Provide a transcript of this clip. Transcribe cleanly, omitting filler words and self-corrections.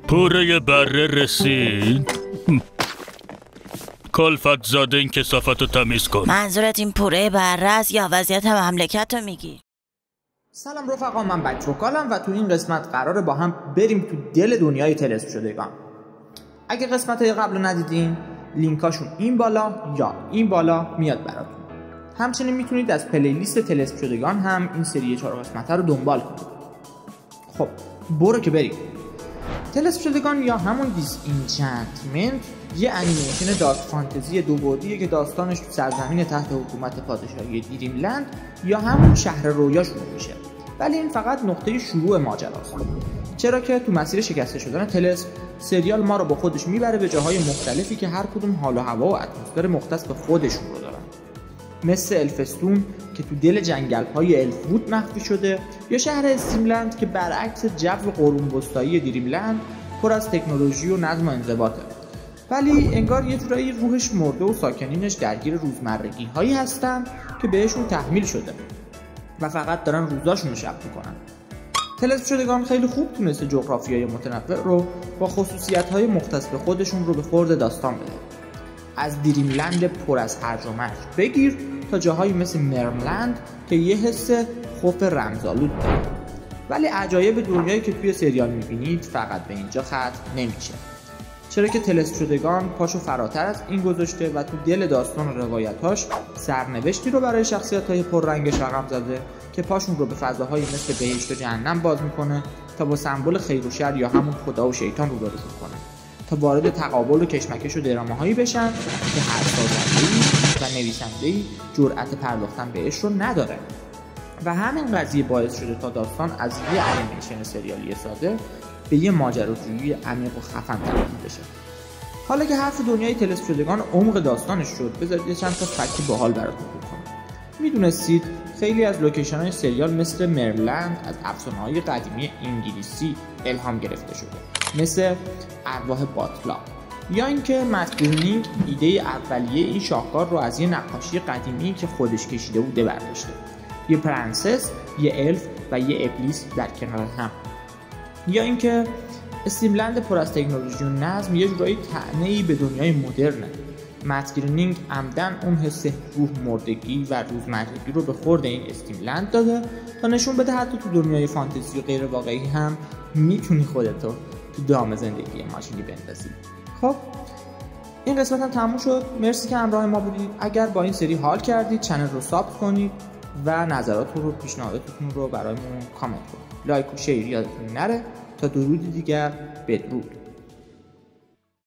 پوره بره رسید. کلفت زاده این کثافت رو تمیز کن. منظورت این پوره بره است یا وضعیت مملکت رو میگی؟ سلام رفقا، من بک‌وکالم و تو این قسمت قراره با هم بریم تو دل دنیای طلسم شدگان. اگه قسمت‌های قبل رو ندیدین لینکاشون این بالا یا این بالا میاد براتون. همچنین میتونید از پلیلیست طلسم شدگان هم این سری 4 قسمت رو دنبال کنید. خب برو که بریم. طلسم شدگان یا همون دیس‌انچنتمنت یه انیمیشن دارک فانتزی دو بعدیه که داستانش تو سرزمین تحت حکومت پادشاهی دریملند یا همون شهر رویا شروع میشه، ولی این فقط نقطه شروع ماجراست، چرا که تو مسیر شکسته شدن طلسم سریال ما رو با خودش میبره به جاهای مختلفی که هر کدوم حال و هوا و اتمسفر مختص به خودشون رو دارن، مثل الفستون که تو دل جنگل‌های الفوود مخفی شده، یا شهر استریملند که برعکس جو قرون وسطایی دریملند پر از تکنولوژی و نظم و انضباطه، ولی انگار یه جورایی روحش مرده و ساکنینش درگیر روزمرگی هایی هستن که بهشون تحمیل شده و فقط دارن روزاشون رو شب میکنن. طلسم شدگان خیلی خوب تونسته جغرافیای متنوع رو با خصوصیت های مختص به خودشون رو به خورد داستان بده، از دریملند پر از هرج و مرج بگیر تا جاهایی مثل مرملند که یه حس خوف رمزآلود داره، ولی عجایب دنیایی که توی سریال میبینید فقط به اینجا ختم نمیشه، چرا که طلسم شدگان پاشو فراتر از این گذاشته و تو دل داستان و روایتاش سرنوشتی رو برای شخصیت‌های پررنگش رقم زده که پاشون رو به فضاهایی مثل بهشت و جهنم باز میکنه تا با سمبل خیر و شر یا همون خدا و شیطان روبرو کنه، تا وارد تقابل و کشمکش و درامه‌هایی بشن که هر سازنده‌ای و نویسنده‌ای جرأت پرداختن بهش رو نداره، و همین قضیه باعث شده تا داستان از یه انیمیشن سریالی ساده به یه ماجراجویی عمیق و خفن تبدیل بشه. حالا که حرف دنیای طلسم شدگان عمق داستانش شد، بذارید یه چند تا فکت باحال براتون بگم. میدونستید خیلی از لوکیشن‌های سریال مثل مرلند از افسانه‌های قدیمی انگلیسی الهام گرفته شده، مثل ارواح باتلا، یا اینکه مت گرینینگ ایده اولیه این شاهکار رو از یه نقاشی قدیمی که خودش کشیده بوده برداشته، یه پرنسس، یه الف و یه ابلیس در کنار هم، یا اینکه استریملند پر از تکنولوژی و نظم یه جورایی طعنه‌ای به دنیای مدرنه. مت گرینینگ عمدن اون حس روح مردگی و روزمرگی رو به خورد این استریملند داده تا نشون بده حتی تو دنیای فانتزی و غیر واقعی هم میتونی خودتو تو دام زندگی ماشینی بندازی. خب این قسمت هم تموم شد. مرسی که همراه ما بودید. اگر با این سری حال کردید چنل رو سابسکرایب کنید و نظراتتون رو پیشنهاداتتون رو برامون کامنت کنید. لایک و شیر یادتون نره. تا درود دیگر، بدرود.